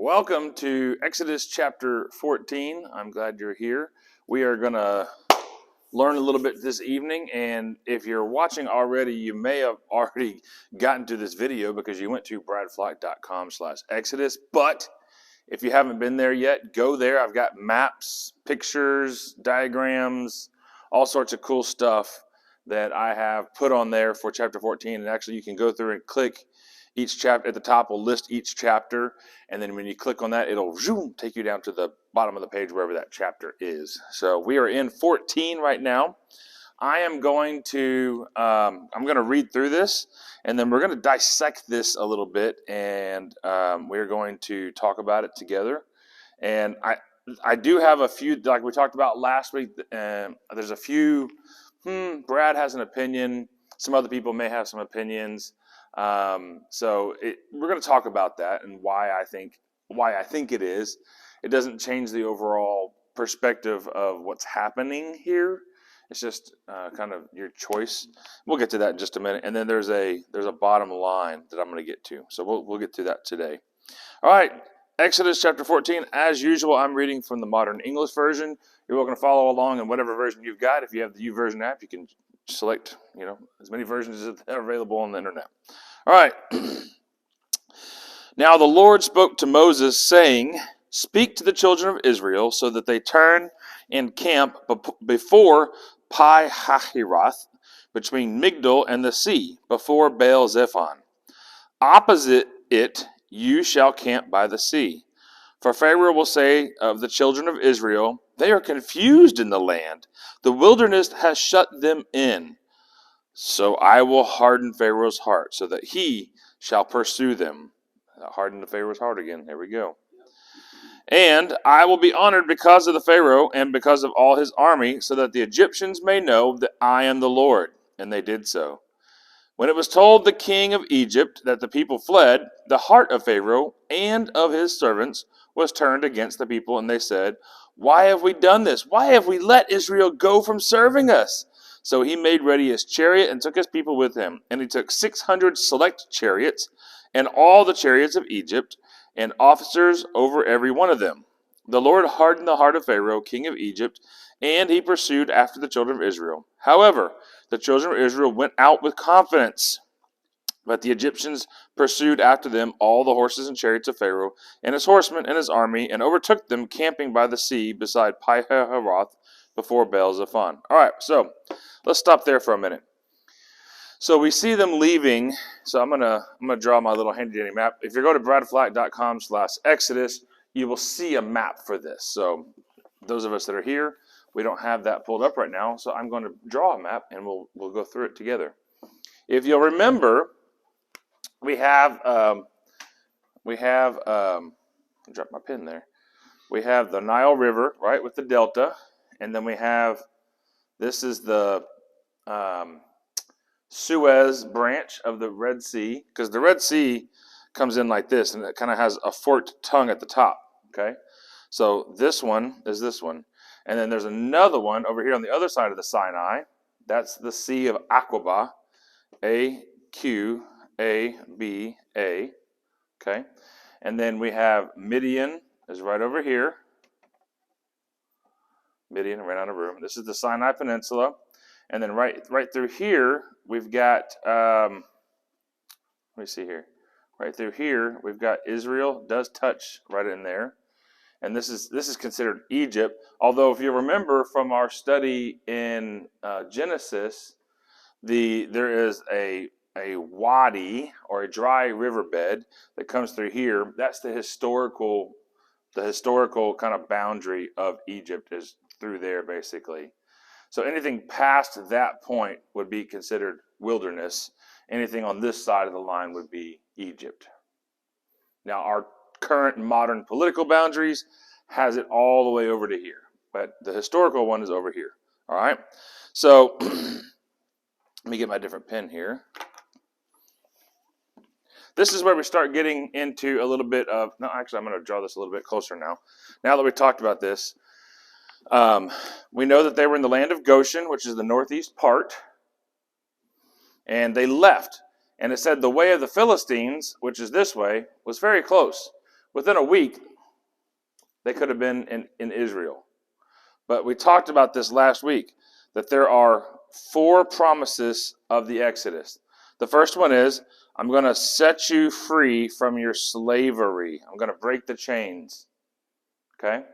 Welcome to Exodus chapter 14. I'm glad you're here. We are going to learn a little bit this evening, and if you're watching already, you may have already gotten to this video because you went to bradflack.com/Exodus, but if you haven't been there yet, go there. I've got maps, pictures, diagrams, all sorts of cool stuff that I have put on there for chapter 14, and actually you can go through and click each chapter. At the top will list each chapter, and then when you click on that, it'll zoom, take you down to the bottom of the page wherever that chapter is. So we are in 14 right now. I am going to read through this, and then we're going to dissect this a little bit, and we're going to talk about it together. And I do have a few, like we talked about last week. There's a few. Brad has an opinion. Some other people may have some opinions. So we're going to talk about that and why I think it is. It doesn't change the overall perspective of what's happening here. It's just kind of your choice. We'll get to that in just a minute. And then there's a bottom line that I'm going to get to. So we'll get to that today. All right, Exodus chapter 14. As usual, I'm reading from the Modern English Version. You're welcome to follow along in whatever version you've got. If you have the YouVersion app, you can select, as many versions as are available on the internet. All right. Now the Lord spoke to Moses, saying, "Speak to the children of Israel so that they turn and camp before Pi-hahiroth, between Migdol and the sea, before Baal-zephon. Opposite it you shall camp by the sea. For Pharaoh will say of the children of Israel, they are confused in the land. The wilderness has shut them in. So I will harden Pharaoh's heart, so that he shall pursue them." Harden the Pharaoh's heart again. There we go. "And I will be honored because of the Pharaoh and because of all his army, so that the Egyptians may know that I am the Lord." And they did so. When it was told the king of Egypt that the people fled, the heart of Pharaoh and of his servants was turned against the people, and they said, "Why have we done this? Why have we let Israel go from serving us?" So he made ready his chariot and took his people with him. And he took 600 select chariots and all the chariots of Egypt and officers over every one of them. The Lord hardened the heart of Pharaoh, king of Egypt, and he pursued after the children of Israel. However, the children of Israel went out with confidence. But the Egyptians pursued after them all the horses and chariots of Pharaoh and his horsemen and his army, and overtook them camping by the sea beside Pi-hahiroth before Baal-zephon. All right, so let's stop there for a minute. So we see them leaving. So I'm gonna draw my little handy dandy map. If you go to bradflack.com/Exodus, you will see a map for this. So those of us that are here, we don't have that pulled up right now. So I'm going to draw a map, and we'll go through it together. If you'll remember, we have drop my pen there. We have the Nile River, right, with the delta, and then we have, this is the Suez branch of the Red Sea, because the Red Sea comes in like this, and it kind of has a forked tongue at the top, okay? So this one is this one. And then there's another one over here on the other side of the Sinai. That's the Sea of Aqaba, Aqaba, okay? And then we have Midian is right over here. Midian ran out of room. This is the Sinai Peninsula. And then right through here, we've got, let me see here. Right through here, we've got Israel, does touch right in there. And this is considered Egypt. Although if you remember from our study in Genesis, there is a wadi, or a dry riverbed, that comes through here. That's the historical kind of boundary of Egypt, is through there basically. So anything past that point would be considered wilderness. Anything on this side of the line would be Egypt. Now, our current modern political boundaries has it all the way over to here, but the historical one is over here. All right. So let me get my different pen here. This is where we start getting into a little bit of, no, actually, I'm going to draw this a little bit closer now. Now that we talked about this, we know that they were in the land of Goshen, which is the northeast part, and they left. And it said the way of the Philistines, which is this way, was very close. Within a week, they could have been in Israel. But we talked about this last week, that there are 4 promises of the Exodus. The first one is, I'm going to set you free from your slavery. I'm going to break the chains. Okay?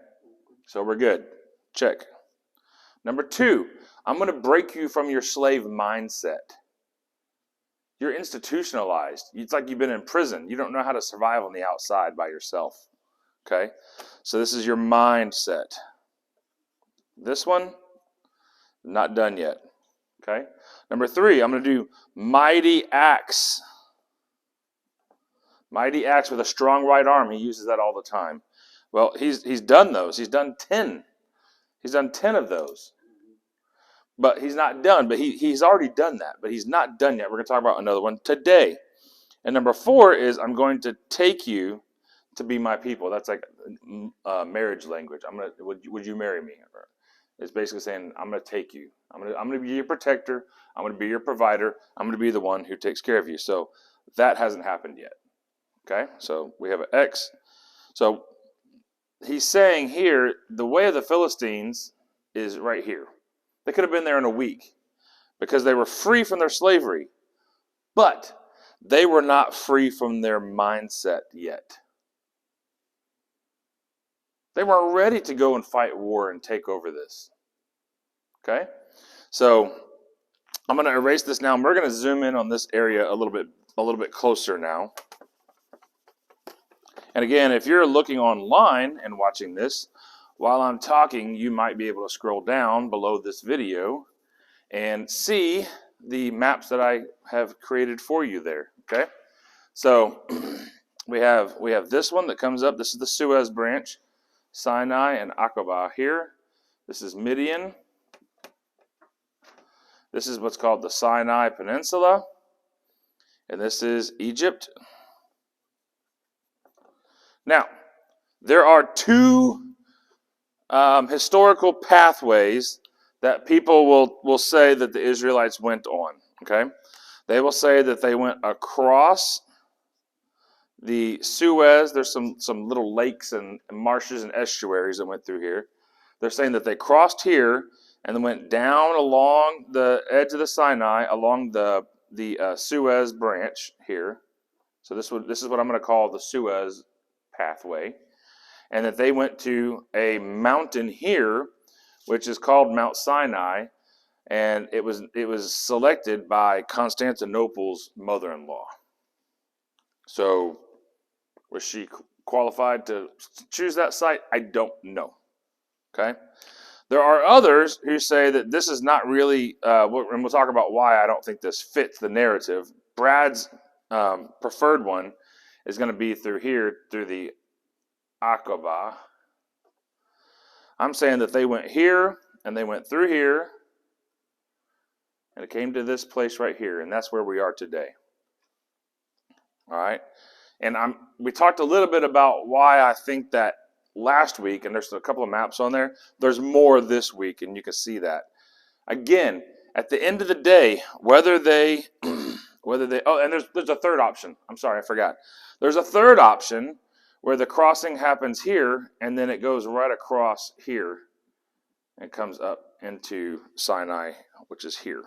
So we're good. Check. Number 2, I'm going to break you from your slave mindset. You're institutionalized. It's like you've been in prison. You don't know how to survive on the outside by yourself. Okay? So this is your mindset. This one, not done yet. Okay? Number 3, I'm going to do mighty acts. Mighty acts with a strong right arm. He uses that all the time. Well, he's done those. He's done 10. He's done 10 of those. But he's not done. But he's already done that. But he's not done yet. We're going to talk about another one today. And number 4 is, I'm going to take you to be my people. That's like marriage language. Would you marry me? It's basically saying, I'm going to take you. I'm going to be your protector. I'm going to be your provider. I'm going to be the one who takes care of you. So that hasn't happened yet. Okay? So we have an X. So he's saying here, the way of the Philistines is right here. They could have been there in a week because they were free from their slavery. But they were not free from their mindset yet. They weren't ready to go and fight war and take over this. Okay? So I'm going to erase this now. And we're going to zoom in on this area a little bit closer now. And again, if you're looking online and watching this, while I'm talking, you might be able to scroll down below this video and see the maps that I have created for you there. Okay? So we have this one that comes up. This is the Suez branch. Sinai and Aqaba here. This is Midian. This is what's called the Sinai Peninsula. And this is Egypt. Now, there are 2 historical pathways that people will say that the Israelites went on. Okay? They will say that they went across the Suez. There's some little lakes and marshes and estuaries that went through here. They're saying that they crossed here and then went down along the edge of the Sinai, along the Suez branch here. So this is what I'm going to call the Suez pathway. And that they went to a mountain here, which is called Mount Sinai, and it was selected by Constantinople's mother-in-law. So was she qualified to choose that site? I don't know. Okay? There are others who say that this is not really, and we'll talk about why I don't think this fits the narrative. Brad's preferred one is going to be through here, through the Aqaba. I'm saying that they went here, and they went through here, and it came to this place right here, and that's where we are today. All right? And we talked a little bit about why I think that last week, and there's a couple of maps on there. There's more this week, and you can see that. Again, at the end of the day, whether they, and there's a third option. I'm sorry, I forgot. There's a third option where the crossing happens here, and then it goes right across here, and comes up into Sinai, which is here.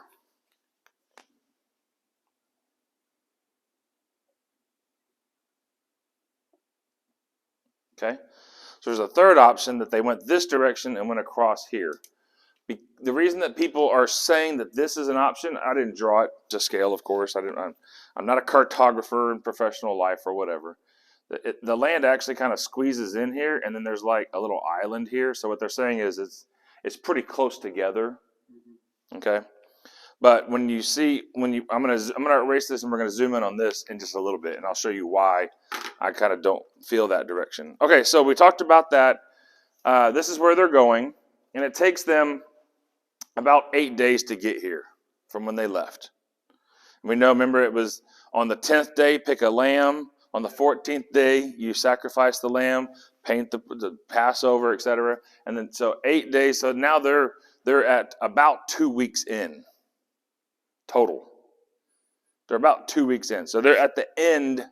Okay? So there's a third option that they went this direction and went across here. The reason that people are saying that this is an option, I didn't draw it to scale, of course. I'm not a cartographer in professional life or whatever. The land actually kind of squeezes in here, and then there's like a little island here. So what they're saying is it's pretty close together. Okay? But I'm gonna erase this, and we're gonna zoom in on this in just a little bit, and I'll show you why I kind of don't feel that direction. Okay, so we talked about that. This is where they're going, and it takes them about 8 days to get here from when they left. We know, remember, it was on the 10th day, pick a lamb. On the 14th day, you sacrifice the lamb, paint the Passover, etc. And then so 8 days. So now they're at about 2 weeks in total. They're about 2 weeks in. So they're at the end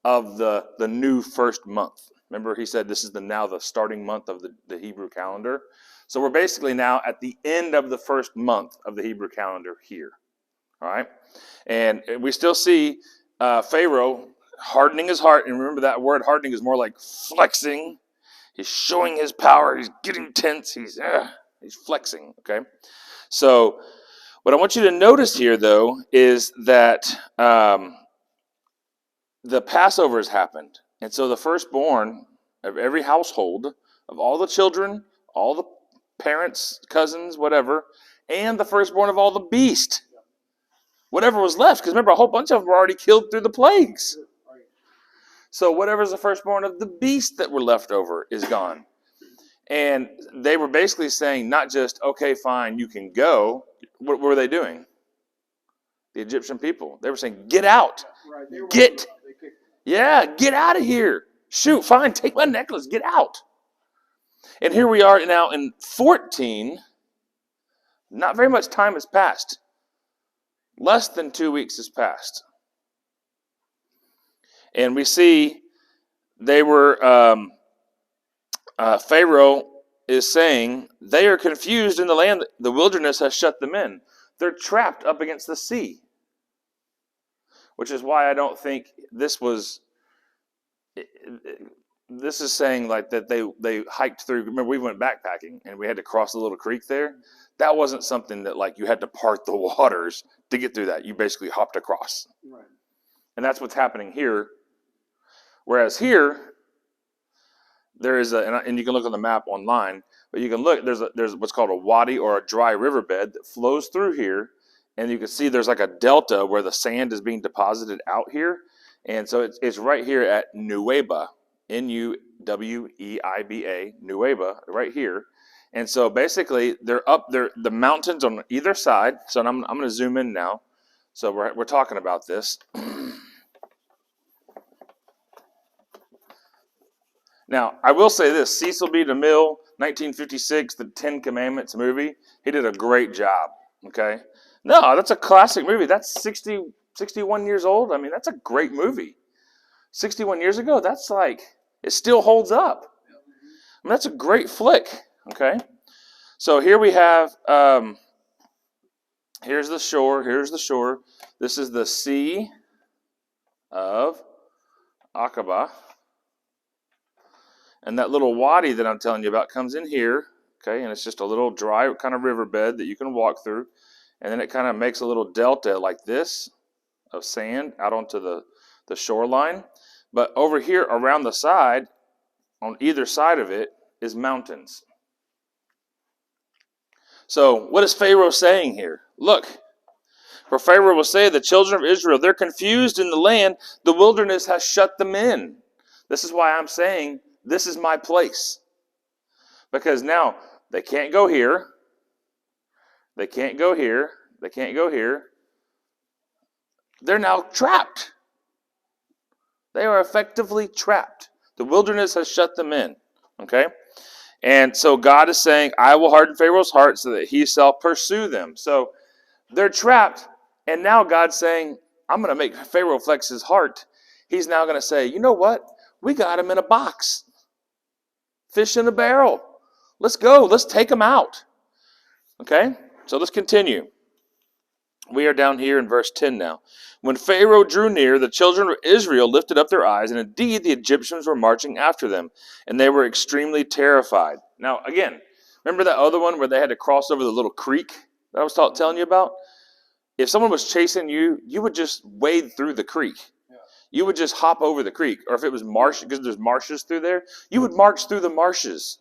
of the new first month. Remember, he said this is now the starting month of the Hebrew calendar. So we're basically now at the end of the first month of the Hebrew calendar here. All right? And we still see Pharaoh hardening his heart. And remember, that word hardening is more like flexing. He's showing his power. He's getting tense. He's flexing, okay? So what I want you to notice here, though, is that the Passover has happened. And so the firstborn of every household, of all the children, all the parents, cousins, whatever, and the firstborn of all the beast, whatever was left, because remember, a whole bunch of them were already killed through the plagues. So whatever's the firstborn of the beast that were left over is gone. And they were basically saying not just, okay, fine, you can go. What were they doing? The Egyptian people. They were saying, get out. Get out of here. Shoot, fine, take my necklace, get out. And here we are now in 14. Not very much time has passed. Less than 2 weeks has passed. And we see they were, Pharaoh is saying, they are confused in the land. The wilderness has shut them in. They're trapped up against the sea. Which is why I don't think this was, this is saying like that they hiked through. Remember, we went backpacking and we had to cross a little creek there. That wasn't something that like you had to part the waters to get through that. You basically hopped across. Right. And that's what's happening here. Whereas here, there is and you can look on the map online, but you can look, there's what's called a wadi or a dry riverbed that flows through here, and you can see there's like a delta where the sand is being deposited out here, and so it's right here at Nuweiba, Nuweiba, Nuweiba, right here, and so basically they're up there, the mountains on either side. So I'm going to zoom in now. So we're talking about this. Now, I will say this, Cecil B. DeMille, 1956, the Ten Commandments movie, he did a great job, okay? No, that's a classic movie. That's 61 years old. I mean, that's a great movie. 61 years ago, that's like, it still holds up. I mean, that's a great flick, okay? So here we have, here's the shore. This is the Sea of Aqaba. And that little wadi that I'm telling you about comes in here, okay? And it's just a little dry kind of riverbed that you can walk through. And then it kind of makes a little delta like this of sand out onto the shoreline. But over here around the side, on either side of it, is mountains. So what is Pharaoh saying here? Look, for Pharaoh will say, the children of Israel, they're confused in the land. The wilderness has shut them in. This is why I'm saying, this is my place. Because now they can't go here. They can't go here. They can't go here. They're now trapped. They are effectively trapped. The wilderness has shut them in. Okay? And so God is saying, I will harden Pharaoh's heart so that he shall pursue them. So they're trapped. And now God's saying, I'm going to make Pharaoh flex his heart. He's now going to say, you know what? We got him in a box. Fish in a barrel. Let's go. Let's take them out. Okay? So let's continue. We are down here in verse 10 now. When Pharaoh drew near, the children of Israel lifted up their eyes, and indeed the Egyptians were marching after them, and they were extremely terrified. Now, again, remember that other one where they had to cross over the little creek that I was telling you about? If someone was chasing you, you would just wade through the creek. You would just hop over the creek. Or if it was marsh, because there's marshes through there, you would march through the marshes.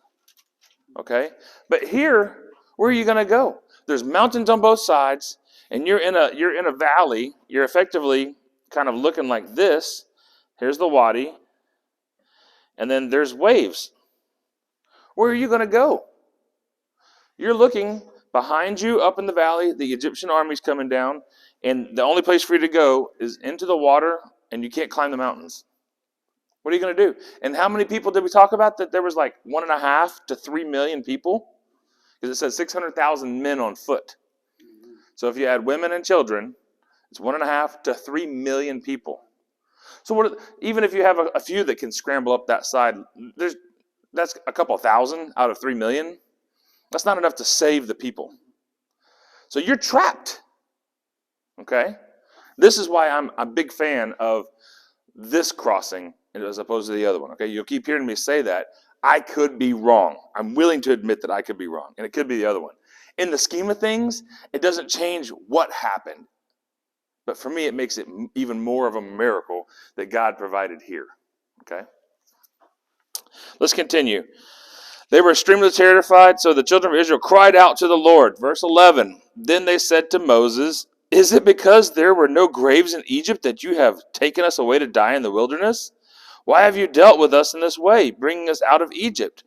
Okay? But here, where are you going to go? There's mountains on both sides, and you're in a valley. You're effectively kind of looking like this. Here's the wadi. And then there's waves. Where are you going to go? You're looking behind you up in the valley. The Egyptian army's coming down. And the only place for you to go is into the water, and you can't climb the mountains. What are you going to do? And how many people did we talk about? That there was like 1.5 to 3 million people? Because it says 600,000 men on foot. So if you add women and children, it's 1.5 to 3 million people. So even if you have a few that can scramble up that side, that's a couple thousand out of 3 million. That's not enough to save the people. So you're trapped. Okay? This is why I'm a big fan of this crossing as opposed to the other one. Okay? You'll keep hearing me say that. I could be wrong. I'm willing to admit that I could be wrong. And it could be the other one. In the scheme of things, it doesn't change what happened. But for me, it makes it even more of a miracle that God provided here. Okay? Let's continue. They were extremely terrified, so the children of Israel cried out to the Lord. Verse 11. Then they said to Moses, "Is it because there were no graves in Egypt that you have taken us away to die in the wilderness? Why have you dealt with us in this way, bringing us out of Egypt?"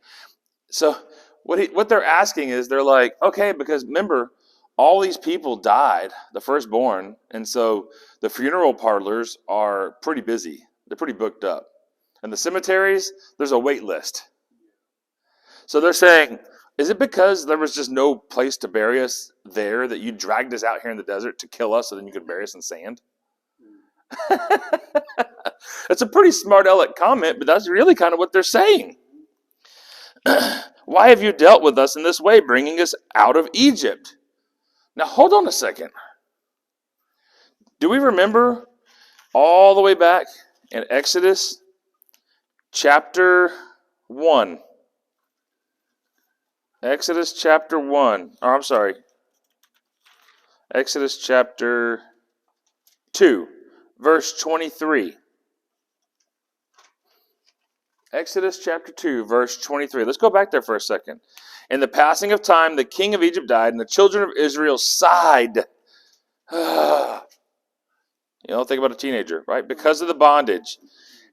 So what they're asking is, they're like, okay, because remember, all these people died, the firstborn, and so the funeral parlors are pretty busy. They're pretty booked up. And the cemeteries, there's a wait list. So they're saying, is it because there was just no place to bury us there that you dragged us out here in the desert to kill us so then you could bury us in sand? That's a pretty smart aleck comment, but that's really kind of what they're saying. Why have you dealt with us in this way, bringing us out of Egypt? Now, hold on a second. Do we remember all the way back in Exodus chapter 1? Exodus chapter 1. Or I'm sorry. Exodus chapter 2, verse 23. Exodus chapter 2, verse 23. Let's go back there for a second. In the passing of time, the king of Egypt died, and the children of Israel sighed. Think about a teenager, right? Because of the bondage.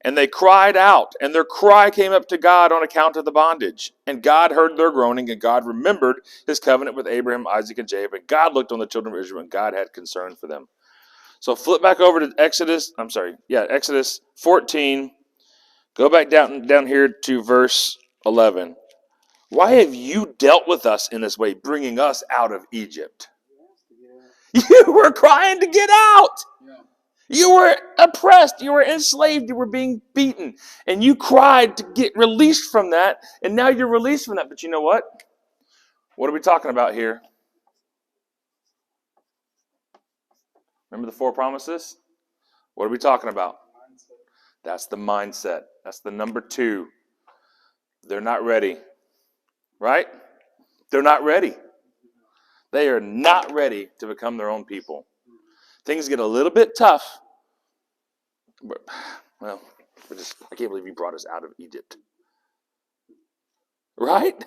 And they cried out, and their cry came up to God on account of the bondage. And God heard their groaning, and God remembered his covenant with Abraham, Isaac, and Jacob. And God looked on the children of Israel, and God had concern for them. So flip back over to Exodus 14. Go back down here to verse 11. Why have you dealt with us in this way, bringing us out of Egypt? You were crying to get out. You were oppressed. You were enslaved. You were being beaten. And you cried to get released from that. And now you're released from that. But you know what? What are we talking about here? Remember the 4 promises? What are we talking about? That's the mindset. That's the number 2. They're not ready. Right? They're not ready. They are not ready to become their own people. Things get a little bit tough. But, well, I can't believe you brought us out of Egypt. Right?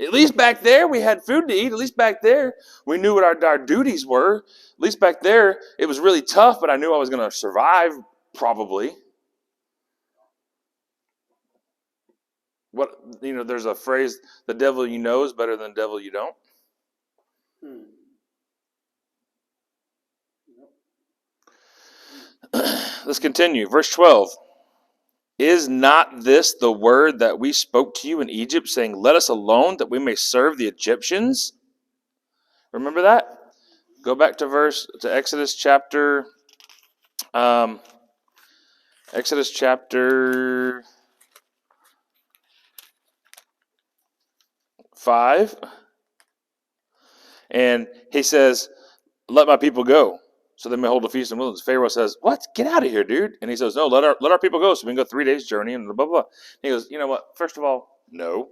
At least back there, we had food to eat. At least back there, we knew what our duties were. At least back there, it was really tough, but I knew I was going to survive, probably. There's a phrase, the devil you know is better than the devil you don't. Let's continue. Verse 12. Is not this the word that we spoke to you in Egypt, saying, let us alone that we may serve the Egyptians? Remember that? Go back to Exodus chapter 5. And he says, let my people go, so they may hold a feast in the wilderness. Pharaoh says, what? Get out of here, dude. And he says, no, let our people go so we can go 3 days journey and blah, blah, blah. He goes, you know what? First of all, no.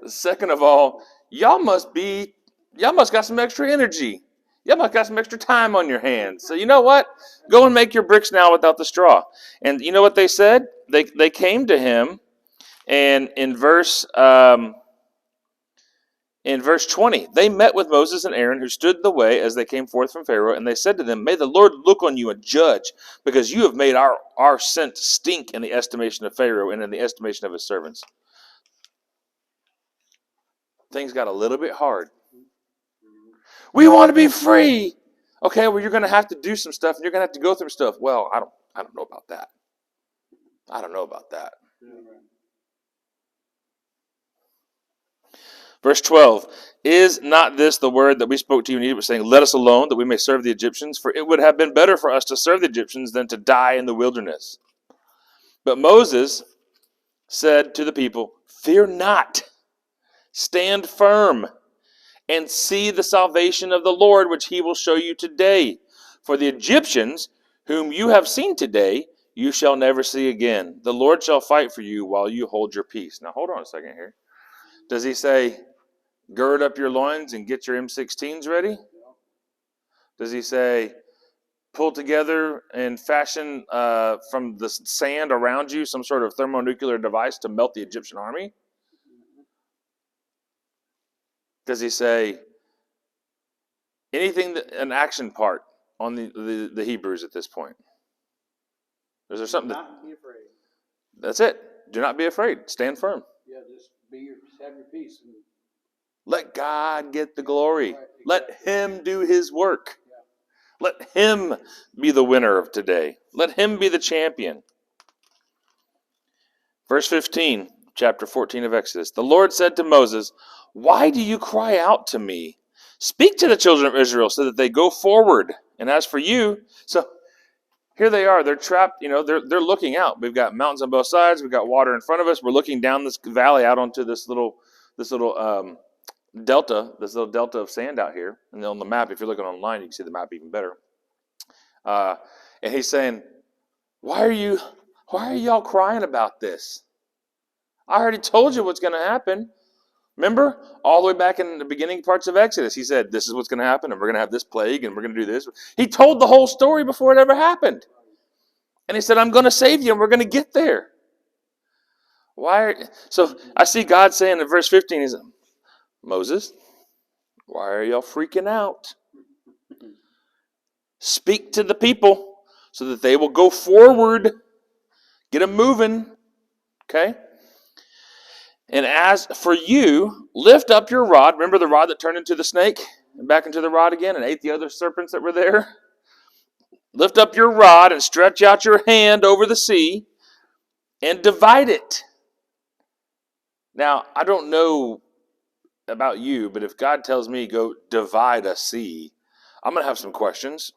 Second of all, y'all must got some extra energy. Y'all must got some extra time on your hands. So you know what? Go and make your bricks now without the straw. And you know what they said? They came to him, and in verse 20, they met with Moses and Aaron, who stood in the way as they came forth from Pharaoh, and they said to them, may the Lord look on you and judge, because you have made our scent stink in the estimation of Pharaoh and in the estimation of his servants. Things got a little bit hard. We want to be free. Okay, well, you're going to have to do some stuff, and you're going to have to go through stuff. Well, I don't know about that. I don't know about that. Verse 12, is not this the word that we spoke to you in Egypt, saying, let us alone, that we may serve the Egyptians? For it would have been better for us to serve the Egyptians than to die in the wilderness. But Moses said to the people, fear not, stand firm, and see the salvation of the Lord, which he will show you today. For the Egyptians, whom you have seen today, you shall never see again. The Lord shall fight for you while you hold your peace. Now, hold on a second here. Does he say, gird up your loins and get your M16s ready? Does he say, pull together and fashion from the sand around you some sort of thermonuclear device to melt the Egyptian army? Does he say anything, an action part on the Hebrews at this point? Is there something? Not be afraid. That's it. Do not be afraid. Stand firm. Yeah, just have your peace. And let God get the glory. Right, exactly. Let him do his work. Yeah. Let him be the winner of today. Let him be the champion. Verse 15, chapter 14 of Exodus. The Lord said to Moses, why do you cry out to me? Speak to the children of Israel so that they go forward. And as for you, so here they are. They're trapped. They're looking out. We've got mountains on both sides. We've got water in front of us. We're looking down this valley out onto this little delta of sand out here. And on the map, if you're looking online, you can see the map even better. And he's saying, why are y'all crying about this? I already told you what's going to happen. Remember, all the way back in the beginning parts of Exodus, he said, this is what's going to happen, and we're going to have this plague, and we're going to do this. He told the whole story before it ever happened. And he said, I'm going to save you, and we're going to get there. So I see God saying in verse 15, he's Moses, why are y'all freaking out? Speak to the people so that they will go forward. Get them moving. Okay? And as for you, lift up your rod. Remember the rod that turned into the snake and back into the rod again and ate the other serpents that were there? Lift up your rod and stretch out your hand over the sea and divide it. Now, I don't know about you, but if God tells me go divide a sea, I'm going to have some questions.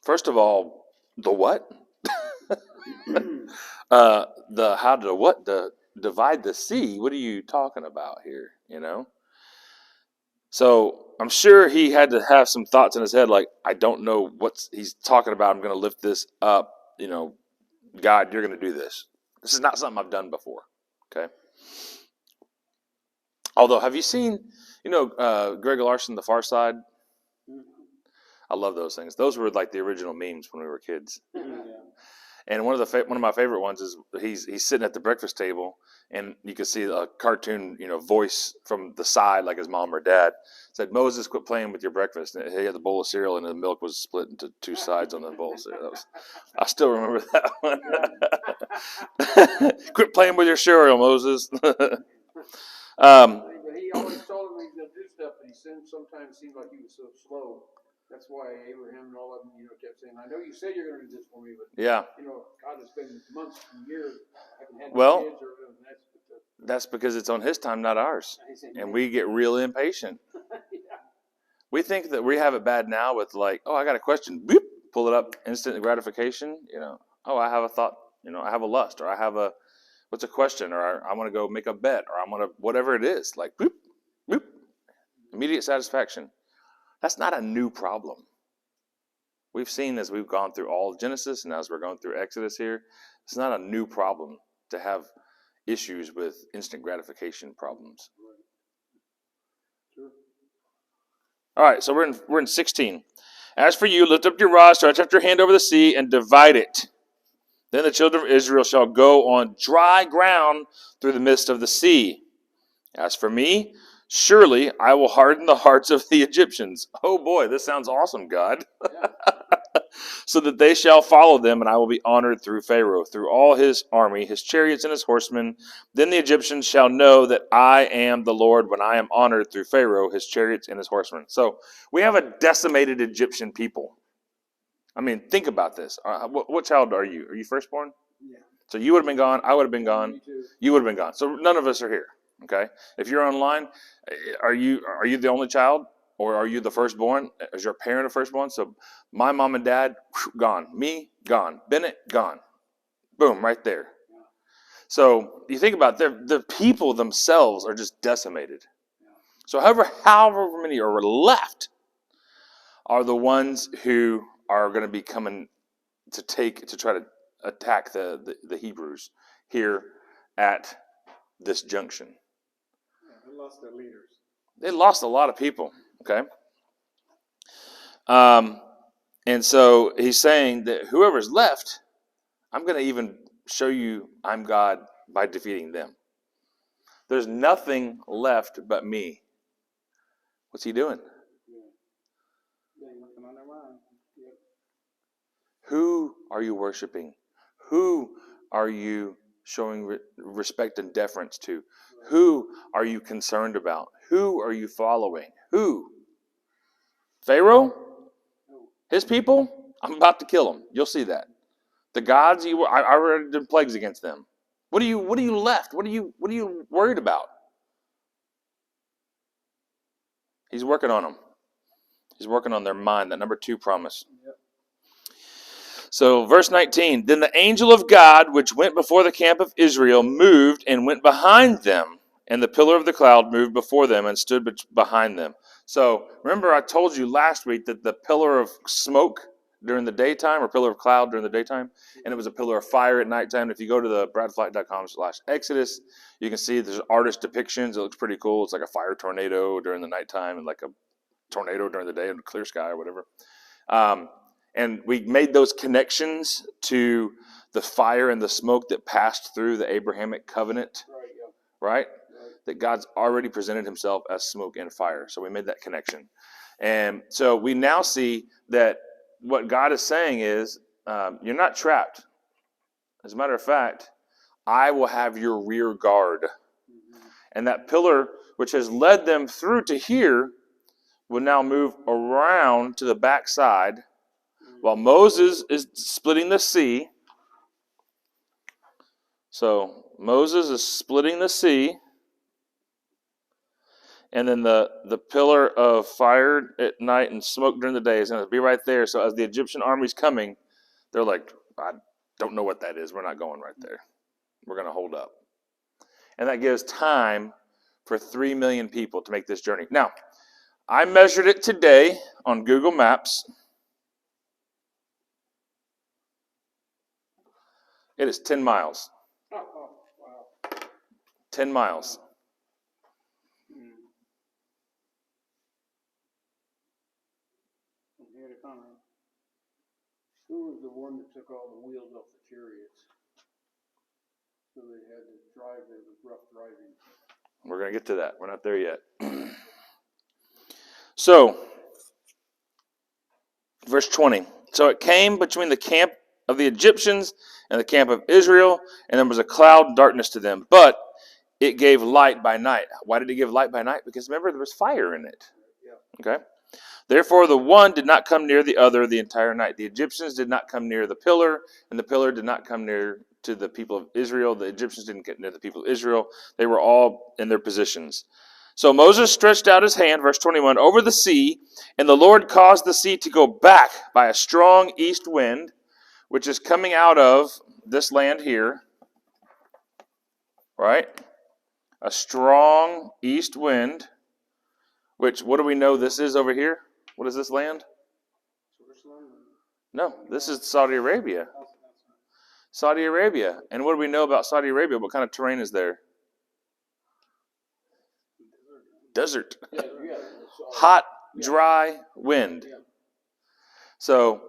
First of all, the what? The divide the sea. What are you talking about here? So I'm sure he had to have some thoughts in his head, like, I don't know what he's talking about. I'm going to lift this up. God, you're going to do this. This is not something I've done before. Okay. Although, have you seen, Greg Larson, The Far Side? I love those things. Those were like the original memes when we were kids. Yeah. And one of my favorite ones is he's sitting at the breakfast table, and you can see a cartoon, voice from the side, like his mom or dad, said, Moses, quit playing with your breakfast. And he had the bowl of cereal, and the milk was split into two sides on the bowl of cereal. I still remember that one. Quit playing with your cereal, Moses. But he always told him he's going to do stuff, but he sometimes seemed like he was so slow. That's why Abraham and all of them, kept saying, I know you said you're going to do this for me, but, yeah. God, it's been months and years. I haven't had kids or that's because it's on his time, not ours. And we get real impatient. Yeah. We think that we have it bad now with like, I got a question. Boop, pull it up, instant gratification. I have a thought, I have a lust, or I have what's a question, or I want to go make a bet, or I want to, whatever it is, like boop, boop, immediate satisfaction. That's not a new problem. We've seen as we've gone through all of Genesis and as we're going through Exodus here, it's not a new problem to have issues with instant gratification problems. Sure. All right, so we're in 16. As for you, lift up your rod, stretch out your hand over the sea, and divide it. Then the children of Israel shall go on dry ground through the midst of the sea. As for me, surely I will harden the hearts of the Egyptians. Oh boy, this sounds awesome, God. Yeah. So that they shall follow them, and I will be honored through Pharaoh, through all his army, his chariots and his horsemen. Then the Egyptians shall know that I am the Lord when I am honored through Pharaoh, his chariots and his horsemen. So we have a decimated Egyptian people. I mean, think about this. What child are you? Are you firstborn? Yeah. So you would have been gone. I would have been gone. You would have been gone. So none of us are here. Okay, if you're online, are you the only child, or are you the firstborn? Is your parent a firstborn? So my mom and dad gone, me gone, Bennett gone, boom, right there. So you think about it, the people themselves are just decimated. So however many are left are the ones who are going to be coming to try to attack the Hebrews here at this junction. They lost their leaders. They lost a lot of people. Okay. And so he's saying that whoever's left, I'm going to even show you I'm God by defeating them. There's nothing left but me. What's he doing? Who are you worshiping? Who are you showing respect and deference to? Who are you concerned about? Who are you following? Who? Pharaoh? His people? I'm about to kill them. You'll see that. The gods, I already did plagues against them. What are you left? What are you worried about? He's working on them. He's working on their mind, that number 2 promise. So, verse 19, then the angel of God, which went before the camp of Israel, moved and went behind them, and the pillar of the cloud moved before them and stood behind them. So, remember I told you last week that the pillar of smoke during the daytime, or pillar of cloud during the daytime, and it was a pillar of fire at nighttime. If you go to the bradflight.com/Exodus, you can see there's artist depictions. It looks pretty cool. It's like a fire tornado during the nighttime and like a tornado during the day in a clear sky or whatever. And we made those connections to the fire and the smoke that passed through the Abrahamic covenant, right? That God's already presented himself as smoke and fire. So we made that connection. And so we now see that what God is saying is, you're not trapped. As a matter of fact, I will have your rear guard. And that pillar, which has led them through to here, will now move around to the backside while Moses is splitting the sea. So Moses is splitting the sea. And then the pillar of fire at night and smoke during the day is going to be right there. So as the Egyptian army's coming, they're like, I don't know what that is. We're not going right there. We're going to hold up. And that gives time for 3 million people to make this journey. Now, I measured it today on Google Maps. It is 10 miles. Oh, wow. 10 miles. Who was the one that took all the wheels off the chariots? So they had to drive, it was rough driving. We're going to get to that. We're not there yet. So, verse 20. So it came between the camp of the Egyptians and the camp of Israel, and there was a cloud and darkness to them. But it gave light by night. Why did it give light by night? Because remember, there was fire in it. Okay? Therefore, the one did not come near the other the entire night. The Egyptians did not come near the pillar, and the pillar did not come near to the people of Israel. The Egyptians didn't get near the people of Israel. They were all in their positions. So Moses stretched out his hand, verse 21, over the sea, and the Lord caused the sea to go back by a strong east wind, which is coming out of this land here, right? A strong east wind, which, what do we know this is over here? What is this land? No, this is Saudi Arabia. Saudi Arabia. And what do we know about Saudi Arabia? What kind of terrain is there? Desert. Hot, dry wind. So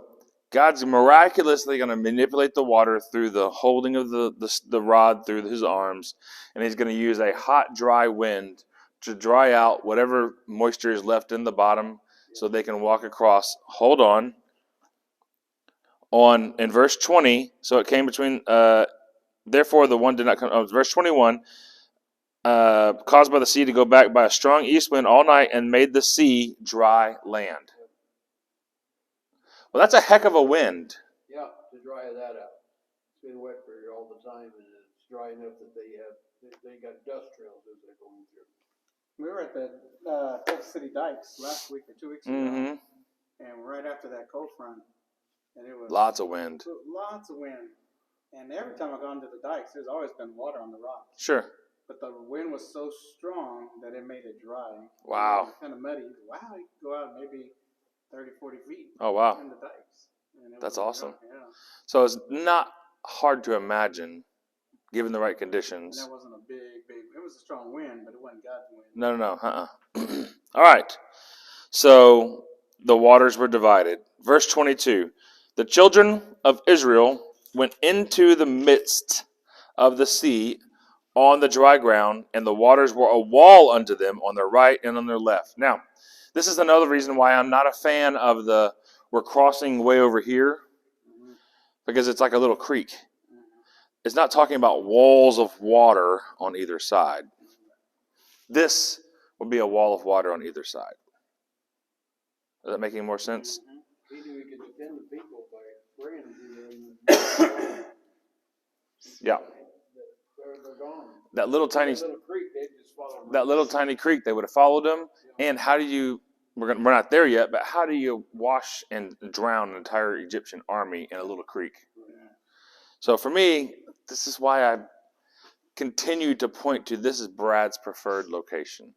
God's miraculously going to manipulate the water through the holding of the rod through his arms, and he's going to use a hot, dry wind to dry out whatever moisture is left in the bottom so they can walk across. Hold on. In verse 20, so it came between, therefore the one did not come, verse 21, caused by the sea to go back by a strong east wind all night and made the sea dry land. Well, that's a heck of a wind. Yeah, to dry that out. It's been wet for all the time, and it's dry enough that they have they got dust trails as they're going through. We were at the Texas City Dikes last week or 2 weeks ago, Mm-hmm. and right after that cold front, and it was Lots of wind. Lots of wind. And every time I've gone to the dikes, there's always been water on the rocks. Sure. But the wind was so strong that it made it dry. Wow. It was kind of muddy. Wow, you could go out maybe 30, 40 feet. Oh, wow. In the dikes. That's awesome. Yeah. So it's not hard to imagine, given the right conditions. And that wasn't a big, it was a strong wind, but it wasn't God's wind. No. All right. So the waters were divided. Verse 22. The children of Israel went into the midst of the sea on the dry ground, and the waters were a wall unto them on their right and on their left. Now, this is another reason why I'm not a fan of we're crossing way over here, because it's like a little creek. It's not talking about walls of water on either side. This would be a wall of water on either side. Is that making more sense? He knew he could defend the people by praying. Yeah. They're gone. That little tiny creek, they just follow them. That little tiny creek, they would have followed them. Yeah. And how do you? We're not there yet, but how do you wash and drown an entire Egyptian army in a little creek? Yeah. So for me, this is why I continue to point to this is Brad's preferred location.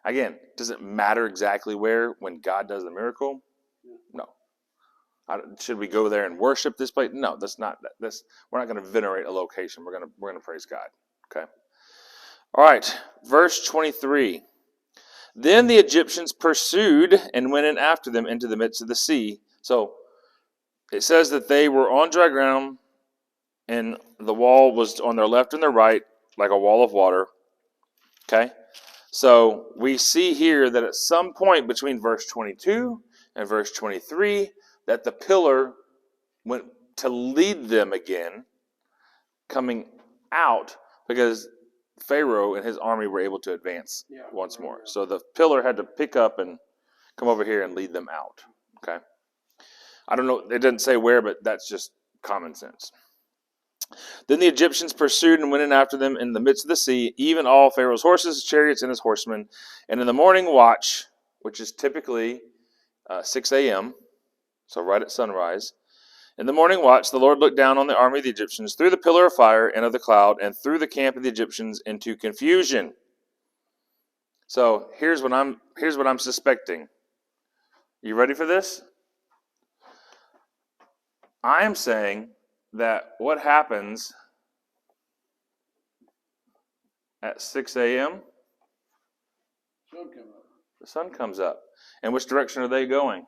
Again, does it matter exactly where when God does the miracle? No. Should we go there and worship this place? No, that's not. We're not going to venerate a location. We're going to praise God. Okay. All right. Verse 23. Then the Egyptians pursued and went in after them into the midst of the sea. So it says that they were on dry ground, and the wall was on their left and their right, like a wall of water. Okay. So we see here that at some point between verse 22 and verse 23, that the pillar went to lead them again, coming out, because Pharaoh and his army were able to advance once more. So the pillar had to pick up and come over here and lead them out. Okay. I don't know, it doesn't say where, but that's just common sense. Then the Egyptians pursued and went in after them in the midst of the sea, even all Pharaoh's horses, his chariots, and his horsemen. And in the morning watch, which is typically 6 a.m., so right at sunrise, in the morning watch, the Lord looked down on the army of the Egyptians through the pillar of fire and of the cloud, and threw the camp of the Egyptians into confusion. So here's what I'm suspecting. You ready for this? I am saying that what happens at 6 a.m., the sun comes up. And which direction are they going?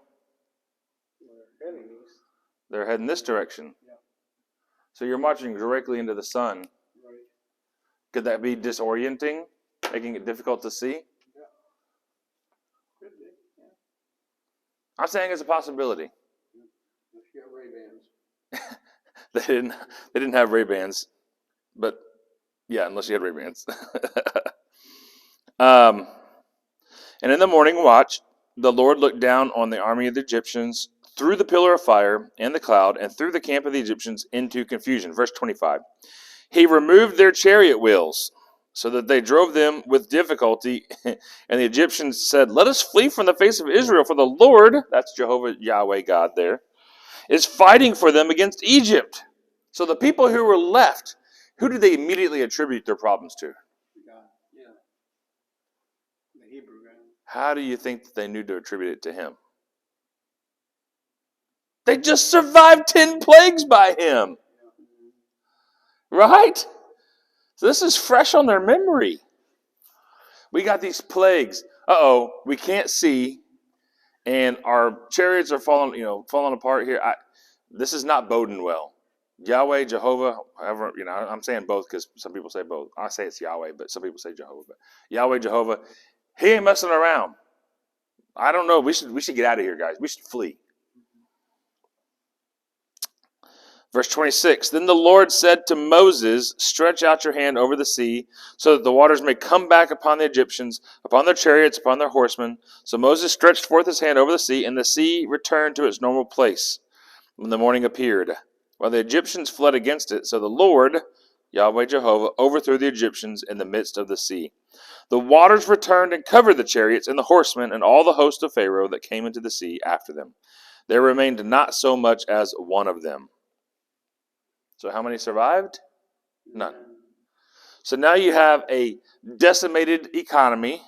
They're heading this direction. Yeah. So you're marching directly into the sun. Right. Could that be disorienting, making it difficult to see? Yeah. Could be. Yeah. I'm saying it's a possibility. Unless you have Ray-Bans. They didn't have Ray-Bans, but yeah, unless you had Ray-Bans. And in the morning watch, the Lord looked down on the army of the Egyptians through the pillar of fire and the cloud, and threw the camp of the Egyptians into confusion. Verse 25. He removed their chariot wheels, so that they drove them with difficulty. And the Egyptians said, "Let us flee from the face of Israel, for the Lord," that's Jehovah Yahweh God there, "is fighting for them against Egypt." So the people who were left, who did they immediately attribute their problems to? God. Yeah. The Hebrew guy. How do you think that they knew to attribute it to him? They just survived 10 plagues by him. Right? So this is fresh on their memory. We got these plagues. We can't see, and our chariots are falling apart here. This is not boding well. Yahweh, Jehovah, however, I'm saying both because some people say both. I say it's Yahweh, but some people say Jehovah. But Yahweh, Jehovah, he ain't messing around. I don't know. We should get out of here, guys. We should flee. Verse 26, then the Lord said to Moses, "Stretch out your hand over the sea, so that the waters may come back upon the Egyptians, upon their chariots, upon their horsemen." So Moses stretched forth his hand over the sea, and the sea returned to its normal place when the morning appeared, while the Egyptians fled against it. So the Lord, Yahweh Jehovah overthrew the Egyptians in the midst of the sea. The waters returned and covered the chariots and the horsemen and all the host of Pharaoh that came into the sea after them. There remained not so much as one of them. So how many survived? None. So now you have a decimated economy.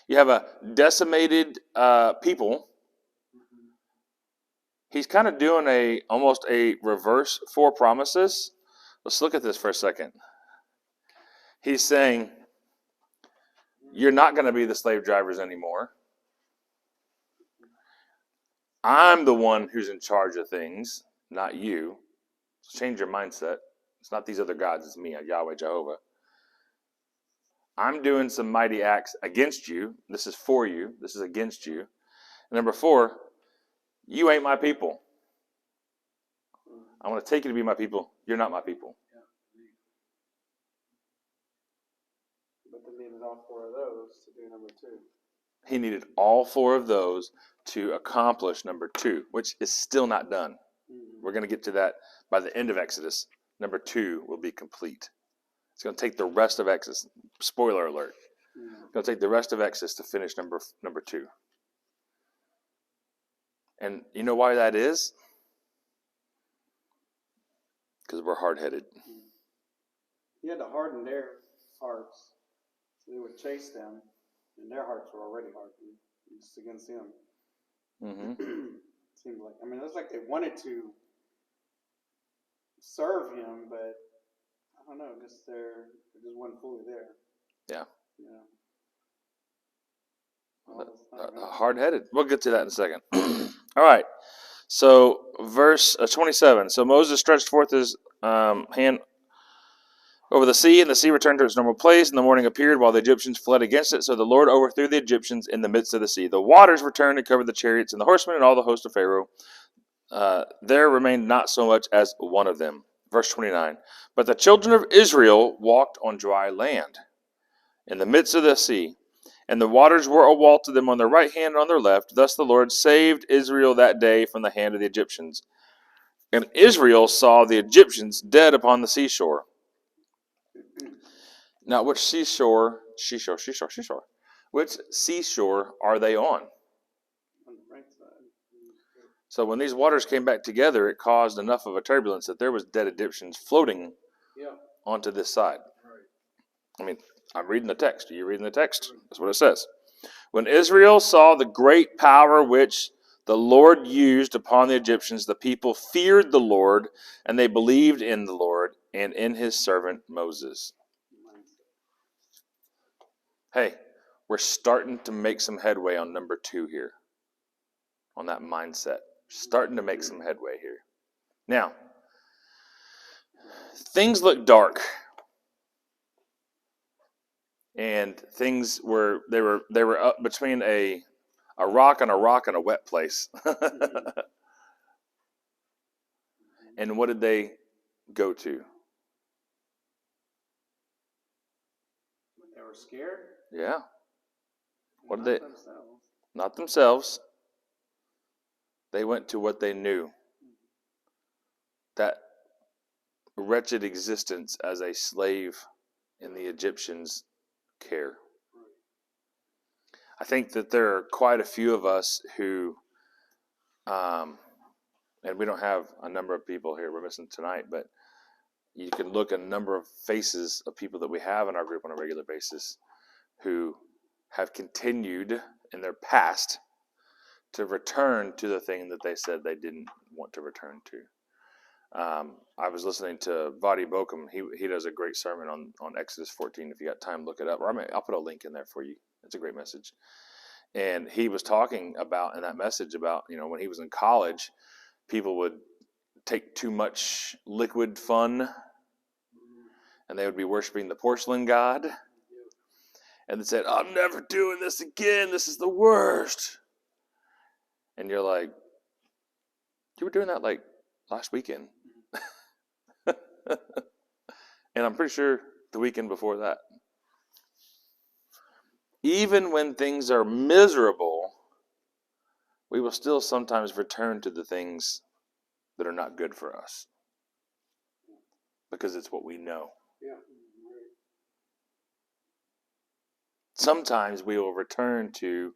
You have a decimated people. He's kind of doing almost a reverse four promises. Let's look at this for a second. He's saying, you're not going to be the slave drivers anymore. I'm the one who's in charge of things, not you. So change your mindset. It's not these other gods, it's me, Yahweh Jehovah. I'm doing some mighty acts against you. This is for you. This is against you. And number 4, you ain't my people. I want to take you to be my people. You're not my people. But they needed all 4 of those to do number 2. He needed all 4 of those to accomplish number 2, which is still not done. We're going to get to that by the end of Exodus. Number 2 will be complete. It's going to take the rest of Exodus. Spoiler alert. It's going to take the rest of Exodus to finish number 2. And you know why that is? Because we're hard-headed. He had to harden their hearts so they would chase them, and their hearts were already hardened just against him. Seemed like, it was like they wanted to serve him, but I don't know, just they just wasn't fully there. Yeah. Hard-headed. We'll get to that in a second. All right. So, verse 27. So Moses stretched forth his hand over the sea, and the sea returned to its normal place, and the morning appeared while the Egyptians fled against it. So the Lord overthrew the Egyptians in the midst of the sea. The waters returned and covered the chariots and the horsemen and all the host of Pharaoh. There remained not so much as one of them. Verse 29. But the children of Israel walked on dry land in the midst of the sea, and the waters were a wall to them on their right hand and on their left. Thus the Lord saved Israel that day from the hand of the Egyptians. And Israel saw the Egyptians dead upon the seashore. Now, which seashore? Which seashore are they on? On the right side. So when these waters came back together, it caused enough of a turbulence that there was dead Egyptians floating onto this side. I'm reading the text. Are you reading the text? That's what it says. When Israel saw the great power which the Lord used upon the Egyptians, the people feared the Lord, and they believed in the Lord and in his servant Moses. Hey, we're starting to make some headway on number 2 here. On that mindset. Starting to make some headway here. Now, things look dark. And things were up between a rock and a wet place. And what did they go to? They were scared? Yeah. What did they? Themselves. Not themselves. They went to what they knew. That wretched existence as a slave in the Egyptians' care. I think that there are quite a few of us who, and we don't have a number of people here we're missing tonight, but you can look at a number of faces of people that we have in our group on a regular basis who have continued in their past to return to the thing that they said they didn't want to return to. I was listening to Vadi Bokum. He does a great sermon on Exodus 14. If you got time, look it up. Or I'll put a link in there for you. It's a great message. And he was talking about, in that message, about, when he was in college, people would take too much liquid fun, and they would be worshiping the porcelain god. And they said, I'm never doing this again. This is the worst. And you're like, you were doing that like last weekend. And I'm pretty sure the weekend before that. Even when things are miserable, we will still sometimes return to the things that are not good for us. because it's what we know. Yeah. Sometimes we will return to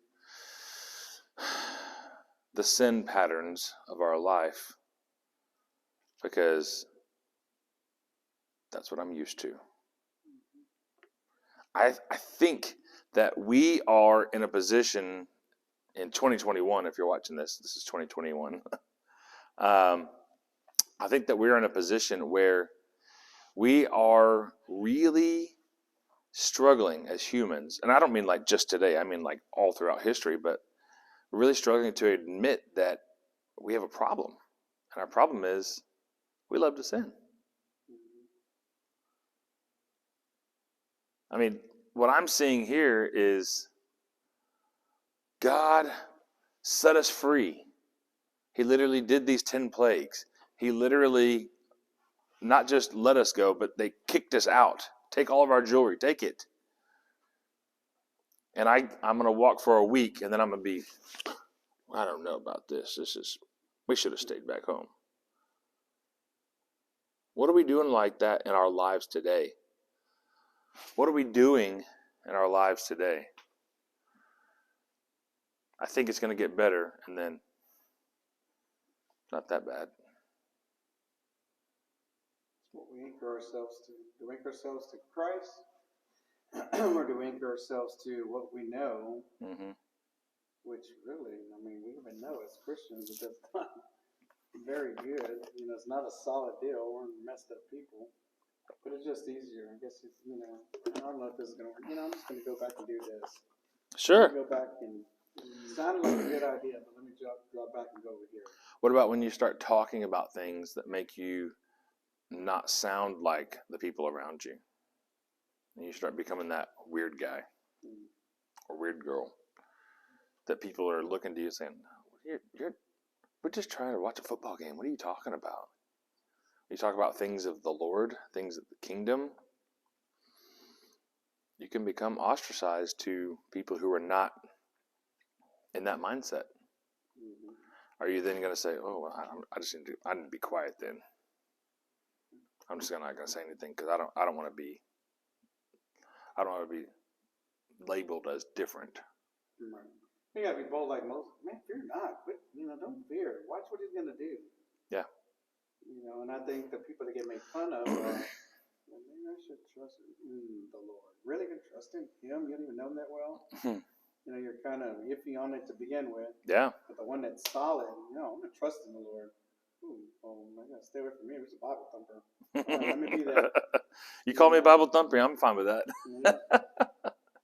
the sin patterns of our life because that's what I'm used to. I think that we are in a position in 2021, if you're watching this is 2021. I think that we're in a position where we are really struggling as humans. And I don't mean like just today, I mean like all throughout history, but we're really struggling to admit that we have a problem. And our problem is we love to sin. I mean, what I'm seeing here is God set us free. He literally did these 10 plagues. He literally not just let us go, but they kicked us out. Take all of our jewelry. Take it. And I'm going to walk for a week, and then I'm going to be, I don't know about this. We should have stayed back home. What are we doing like that in our lives today? What are we doing in our lives today? I think it's going to get better, and then not that bad. What we anchor ourselves to. Do we anchor ourselves to Christ? Or do we anchor ourselves to what we know? Mm-hmm. Which really, I mean, we even know as Christians that that's not very good. You know, it's not a solid deal. We're messed up people. But it's just easier. I guess, you know, I don't know if this is going to work. You know, I'm just going to go back and do this. Sure. Go back and it sounded like a good idea, but let me drop back and go over here. What about when you start talking about things that make you not sound like the people around you? And you start becoming that weird guy or weird girl that people are looking to you saying, we're just trying to watch a football game. What are you talking about? You talk about things of the Lord, things of the kingdom. You can become ostracized to people who are not in that mindset. Mm-hmm. Are you then going to say, "Oh, I need to be quiet then. I'm just not going to say anything because I don't want to be labeled as different." Right. You gotta be bold like Moses. Man, fear not. But, you know, don't fear. Watch what he's gonna do. Yeah. You know, and I think the people that get made fun of are, well, maybe I should trust the Lord. Really gonna trust him? You don't even know him that well. You know, you're kind of iffy on it to begin with. Yeah. But the one that's solid, you know, I'm gonna trust in the Lord. I gotta stay away from me. He's a Bible thumper. Let me be that. You call me a Bible thumper, I'm fine with that. Yeah.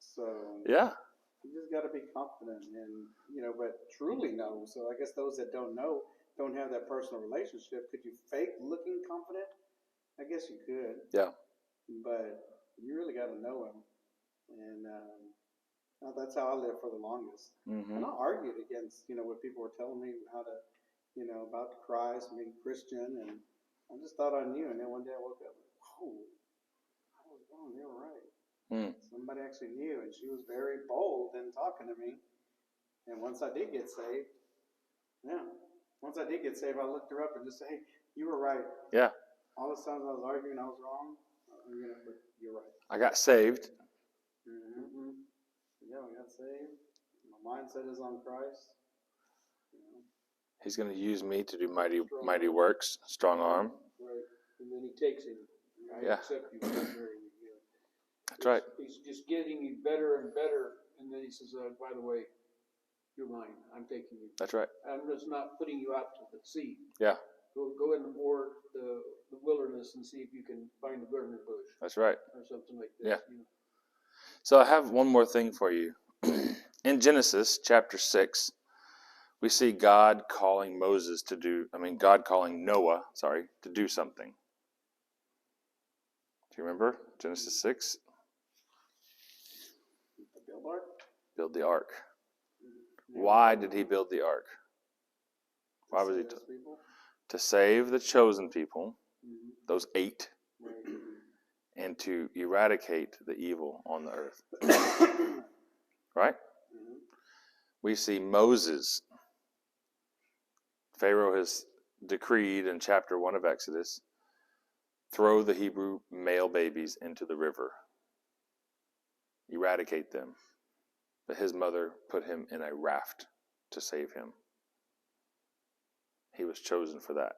So. Yeah. You just got to be confident and, you know, but truly know. So I guess those that don't know, don't have that personal relationship. Could you fake looking confident? I guess you could. Yeah. But you really got to know him. And that's how I lived for the longest. Mm-hmm. And I argued against, you know, what people were telling me how to, you know, about Christ, being Christian. And I just thought I knew. And then one day I woke up, oh, I was wrong. They were right. Somebody actually knew, and she was very bold in talking to me. And once I did get saved, I looked her up and just said, "Hey, you were right." Yeah. All the times I was arguing, I was wrong. You know, but you're right. I got saved. Mm-hmm. Yeah, we got saved. My mindset is on Christ. You know. He's going to use me to do mighty works. Strong arm. Right, and then he takes him. I accept you. That's right. He's just getting you better and better, and then he says, "By the way, you're mine. I'm taking you." That's right. I'm just not putting you out to the sea. Yeah. Go in the wilderness and see if you can find a burning bush. That's right. Or something like that. Yeah. You know. So I have one more thing for you. In Genesis chapter 6, we see God calling Noah, to do something. Do you remember Genesis 6? Build the ark. Why did he build the ark? Why was he to save the chosen people, those 8, and to eradicate the evil on the earth. Right? We see Moses. Pharaoh has decreed in chapter 1 of Exodus throw the Hebrew male babies into the river, eradicate them. But his mother put him in a raft to save him. He was chosen for that.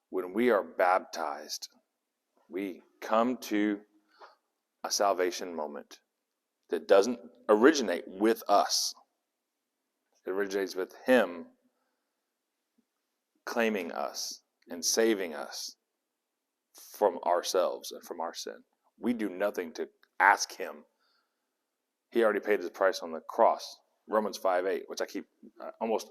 When we are baptized, we come to a salvation moment that doesn't originate with us. It originates with him claiming us and saving us from ourselves and from our sin. We do nothing to ask him. He already paid his price on the cross. Romans 5:8, which I keep almost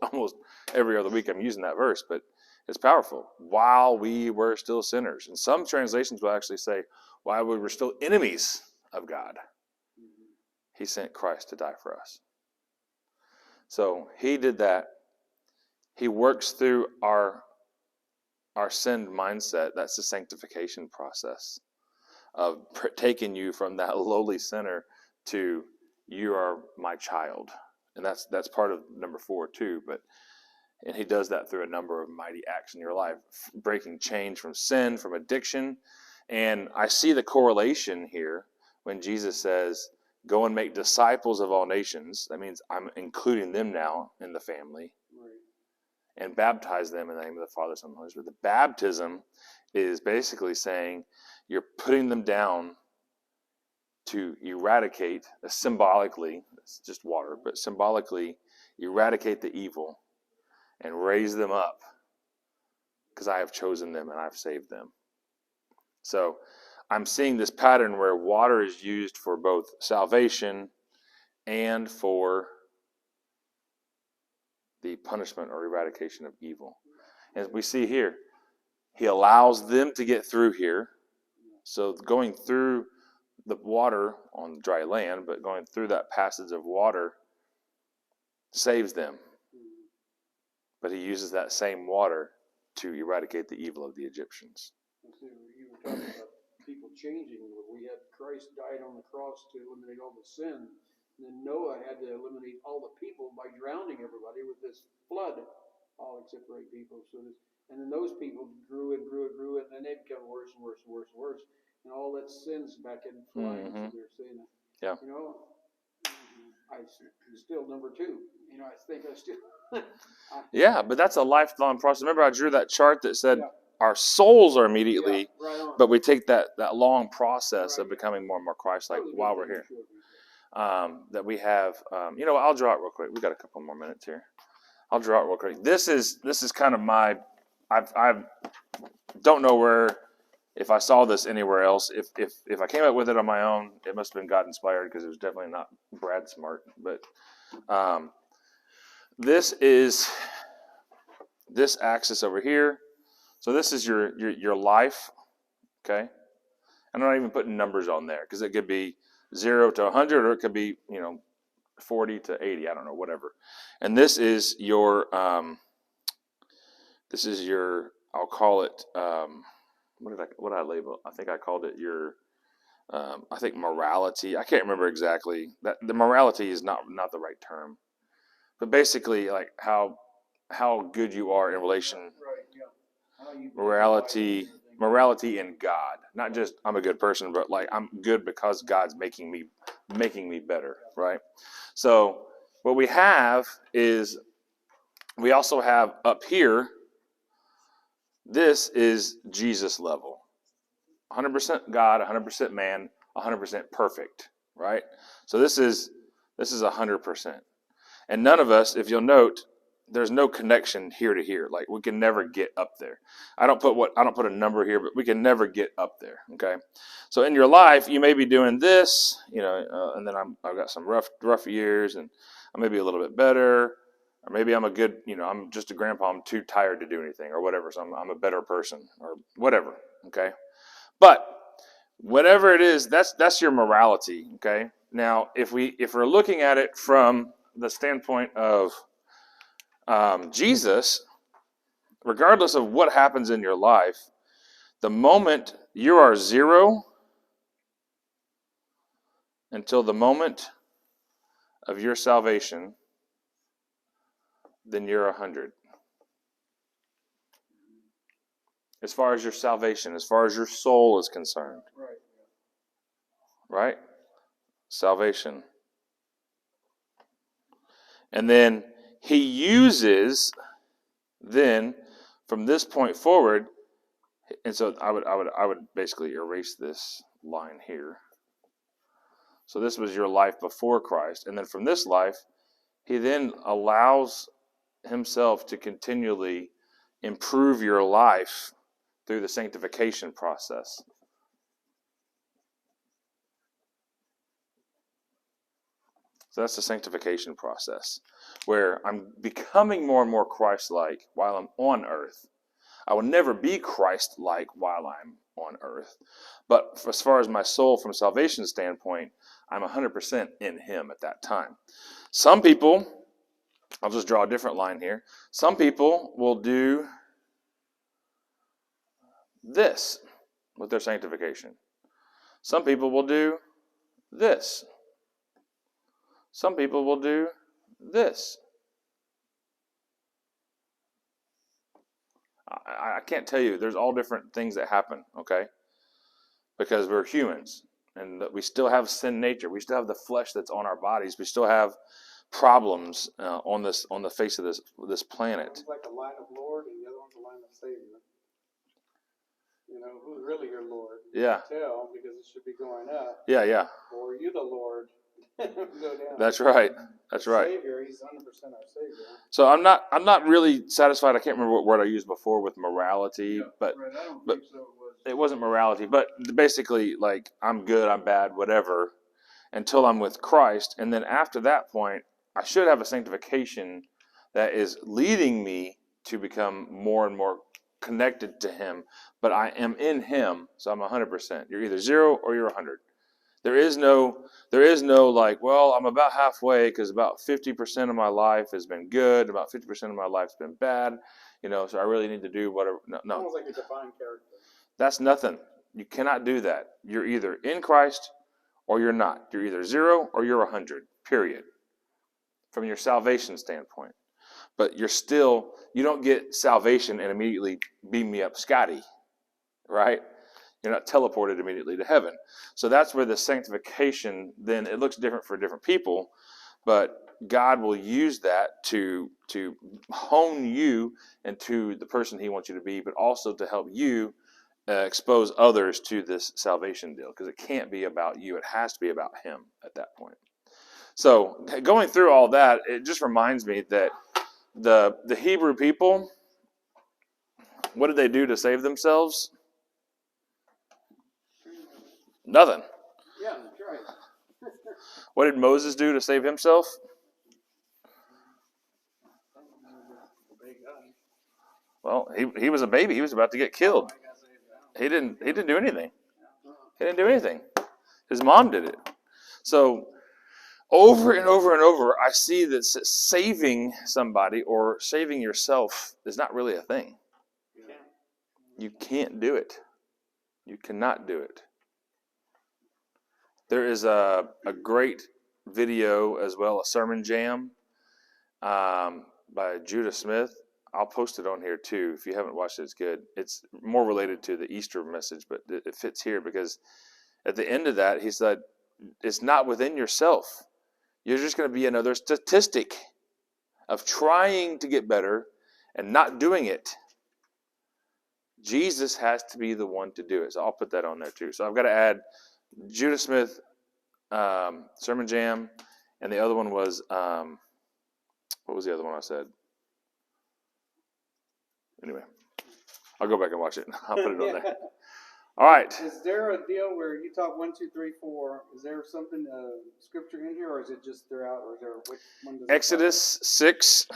every other week I'm using that verse, but it's powerful. While we were still sinners. And some translations will actually say, while we were still enemies of God, he sent Christ to die for us. So he did that. He works through our sinned mindset. That's the sanctification process of taking you from that lowly sinner to you are my child. And that's part of number 4 too. And he does that through a number of mighty acts in your life, breaking chains from sin, from addiction. And I see the correlation here when Jesus says, go and make disciples of all nations. That means I'm including them now in the family. Right. And baptize them in the name of the Father, Son, and Holy Spirit. The baptism is basically saying you're putting them down to eradicate, symbolically, it's just water, but symbolically eradicate the evil and raise them up because I have chosen them and I've saved them. So I'm seeing this pattern where water is used for both salvation and for the punishment or eradication of evil. As we see here, he allows them to get through here. So going through the water on dry land, but going through that passage of water saves them. But he uses that same water to eradicate the evil of the Egyptians. You were talking about people changing. We had Christ died on the cross to eliminate all the sin. And then Noah had to eliminate all the people by drowning everybody with this flood, all except for 8 people. And then those people grew and grew and grew, and then they become worse and worse and worse and worse. And all that sin's back in flying. So they're saying that. Yeah. You know, I'm still number 2. You know, I think I still. Yeah, but that's a lifelong process. Remember, I drew that chart that said our souls are immediately, but we take that long process of becoming more and more Christ-like while we're here. That we have, I'll draw it real quick. We got a couple more minutes here. I'll draw it real quick. This is kind of my. I don't know if I saw this anywhere else. If I came up with it on my own, it must have been God inspired because it was definitely not Brad smart. But this is this axis over here. So this is your life. Okay, I'm not even putting numbers on there because it could be 0 to 100, or it could be 40 to 80. I don't know, whatever. And this is your. I'll call it. What did I label? I think I called it your. I think morality. I can't remember exactly. That the morality is not the right term, but basically like how good you are in relation. Right. Yeah. Morality in God, not just I'm a good person, but like I'm good because God's making me better, right? So what we have is we also have up here. This is Jesus level. 100% God, 100% man, 100% perfect, right? So this is 100%. And none of us, if you'll note, there's no connection here to here. Like we can never get up there. I don't put a number here, but we can never get up there, okay? So in your life, you may be doing this, and then I've got some rough years, and I may be a little bit better. Or maybe I'm a good, I'm just a grandpa. I'm too tired to do anything or whatever. So I'm a better person or whatever. Okay. But whatever it is, that's your morality. Okay. Now, if we're looking at it from the standpoint of Jesus, regardless of what happens in your life, the moment you are 0 until the moment of your salvation, then you're 100. as far as your salvation, as far as your soul is concerned. Right? Salvation. And then he uses, then from this point forward, and so I would basically erase this line here. So this was your life before Christ, and then from this life, he then allows himself to continually improve your life through the sanctification process. So that's the sanctification process, where I'm becoming more and more Christ-like while I'm on earth. I will never be Christ-like while I'm on earth. But as far as my soul from a salvation standpoint, I'm 100% in him at that time. Some people, I'll just draw a different line here. Some people will do this with their sanctification. Some people will do this. Some people will do this. I can't tell you. There's all different things that happen, okay? Because we're humans, and we still have sin nature. We still have the flesh that's on our bodies. We still have problems on the face of this planet. One's like a line of Lord, and the other one's a line of Savior. You know, who's really your Lord? You Yeah. can tell because it should be going up. Yeah, yeah. Or are you the Lord? Go down. That's right. That's right. Savior, he's 100% our Savior. So I'm not really satisfied. I can't remember what word I used before with morality, but Right, I don't think so. it wasn't morality, but basically like I'm good, I'm bad, whatever, until I'm with Christ, and then after that point, I should have a sanctification that is leading me to become more and more connected to Him. But I am in Him, so I'm 100%. You're either 0 or you're 100. There is no like, well, I'm about halfway because about 50% of my life has been good, about 50% of my life's been bad, so I really need to do whatever. No. Almost like a divine character. That's nothing. You cannot do that. You're either in Christ or you're not. You're either 0 or you're 100, period, from your salvation standpoint. But you don't get salvation and immediately beam me up Scotty, right? You're not teleported immediately to heaven. So that's where the sanctification, then it looks different for different people, but God will use that to hone you into the person He wants you to be, but also to help you expose others to this salvation deal, because it can't be about you. It has to be about Him at that point. So going through all that, it just reminds me that the Hebrew people, what did they do to save themselves? Nothing. Yeah, that's right. What did Moses do to save himself? Well, he was a baby. He was about to get killed. He didn't do anything. He didn't do anything. His mom did it. So over and over and over, I see that saving somebody or saving yourself is not really a thing. You can't do it. You cannot do it. There is a great video as well, a sermon jam by Judah Smith. I'll post it on here too. If you haven't watched it, it's good. It's more related to the Easter message, but it fits here because at the end of that, he said, it's not within yourself. You're just going to be another statistic of trying to get better and not doing it. Jesus has to be the one to do it. So I'll put that on there too. So I've got to add Judah Smith sermon jam, and the other one was what was the other one I said? Anyway, I'll go back and watch it. I'll put it on there. All right. Is there a deal where you talk 1, 2, 3, 4? Is there something scripture in here, or is it just throughout, or is there which one? Does Exodus 6.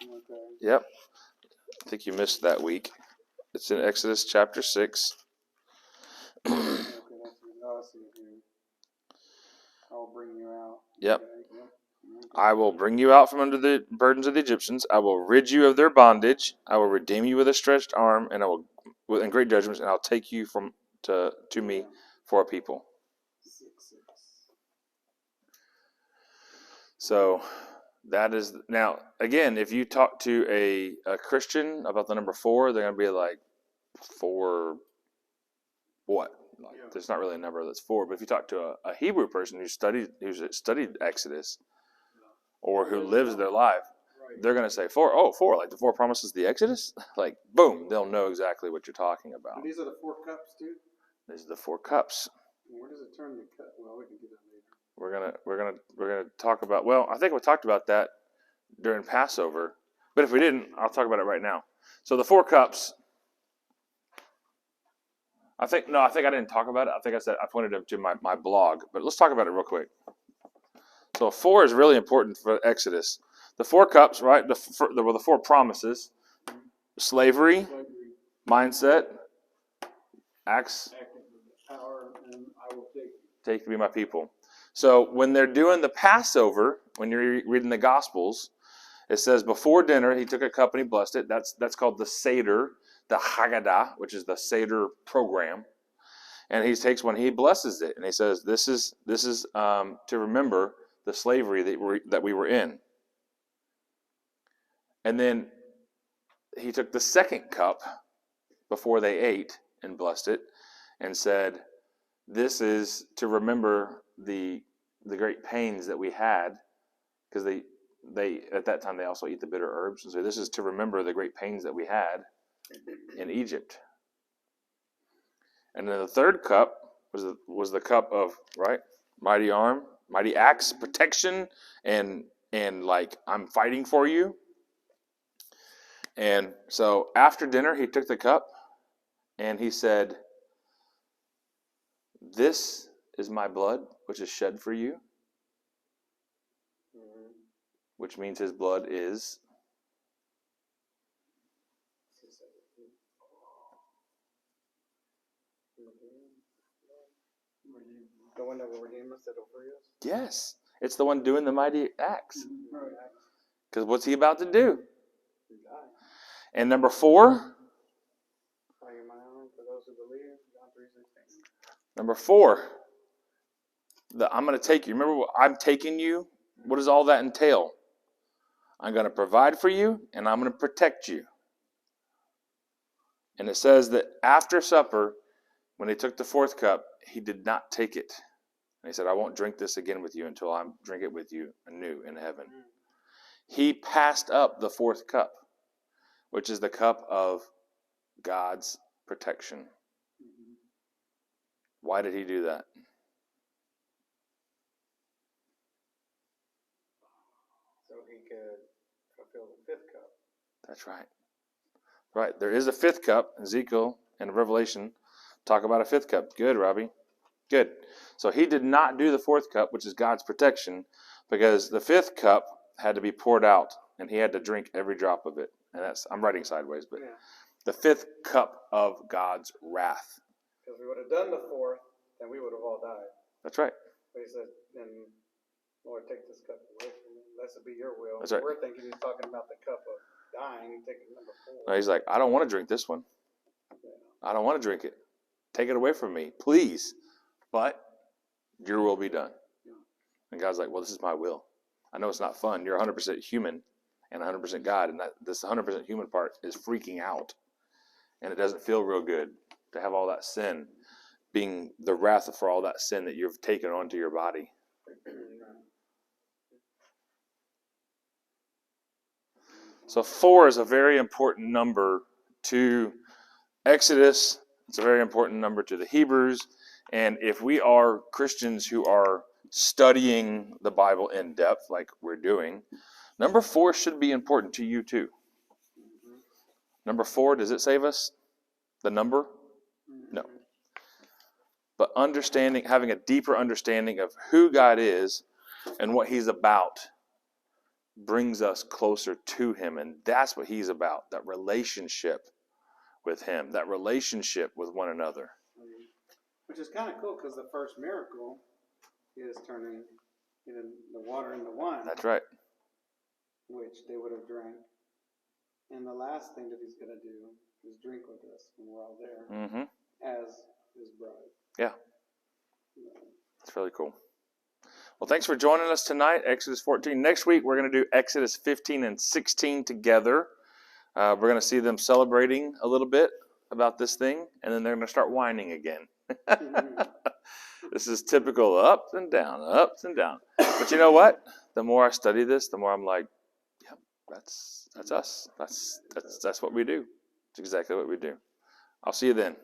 Okay. Yep. I think you missed that week. It's in Exodus chapter 6. Okay, that's it. Oh, I see it here. I'll bring you out. Yep. Okay. I will bring you out from under the burdens of the Egyptians. I will rid you of their bondage. I will redeem you with a stretched arm, and I will in great judgments, and I'll take you to me for a people. 6. So that is now again. If you talk to a Christian about the number 4, they're going to be like, 4 what? Like, there's not really a number that's 4, but if you talk to a Hebrew person who's studied Exodus or who lives their life, they're going to say 4. Oh, 4, like the 4 promises of the Exodus? Like, boom, they'll know exactly what you're talking about. And these are the 4 cups, too? These are the 4 cups. Where does it turn the cup? Well, we can do that later. We're gonna talk about. Well, I think we talked about that during Passover, but if we didn't, I'll talk about it right now. So the 4 cups. I think I didn't talk about it. I think I pointed them to my blog, but let's talk about it real quick. So 4 is really important for Exodus. The 4 cups, right? The 4 promises: slavery, mindset, acts, Power, and I will take to be my people. So when they're doing the Passover, when you're reading the Gospels, it says before dinner he took a cup and he blessed it. That's called the Seder, the Haggadah, which is the Seder program. And he takes one, he blesses it, and he says, "This is to remember the slavery that we were in." And then he took the second cup before they ate and blessed it, and said, "This is to remember the great pains that we had," because they at that time they also eat the bitter herbs, and so this is to remember the great pains that we had in Egypt. And then the third cup was the cup of mighty arm, mighty axe, protection, and like, I'm fighting for you. And so after dinner he took the cup and he said, "This is my blood, which is shed for you," which means his blood is the one that will redeem us, that'll free us? yes, it's the one doing the mighty acts. Because what's he about to do? And number 4. Number 4. I'm going to take you. Remember, I'm taking you. What does all that entail? I'm going to provide for you, and I'm going to protect you. And it says that after supper, when he took the 4th cup, he did not take it. And he said, "I won't drink this again with you until I drink it with you anew in heaven." He passed up the 4th cup, which is the cup of God's protection. Why did he do that? So he could fulfill the 5th cup. That's right. Right. There is a 5th cup. Ezekiel and Revelation talk about a 5th cup. Good, Robbie. Good. So he did not do the 4th cup, which is God's protection, because the 5th cup had to be poured out, and he had to drink every drop of it. And I'm writing sideways, but the 5th cup of God's wrath. Because we would have done the 4th, then we would have all died. That's right. But he said, "Then, Lord, take this cup away from me. Lest it be your will." That's right. We're thinking he's talking about the cup of dying. He's taking number 4. No, he's like, "I don't want to drink this one. I don't want to drink it. Take it away from me, please. But your will be done." And God's like, "Well, this is my will. I know it's not fun. You're 100% human and 100% God, and this 100% human part is freaking out. And it doesn't feel real good to have all that sin, being the wrath for all that sin that you've taken onto your body." So 4 is a very important number to Exodus. It's a very important number to the Hebrews. And if we are Christians who are studying the Bible in depth, like we're doing, number 4 should be important to you too. Number 4, does it save us? The number? No. But having a deeper understanding of who God is and what he's about brings us closer to him. And that's what he's about, that relationship with him, that relationship with one another. Which is kind of cool, because the first miracle is turning the water into wine. That's right. Which they would have drank. And the last thing that he's going to do is drink with us when we're all there as his bride. Yeah. It's really cool. Well, thanks for joining us tonight, Exodus 14. Next week, we're going to do Exodus 15 and 16 together. We're going to see them celebrating a little bit about this thing, and then they're going to start whining again. This is typical ups and down, ups and down. But you know what? The more I study this, the more I'm like, yep, that's us. That's what we do. It's exactly what we do. I'll see you then.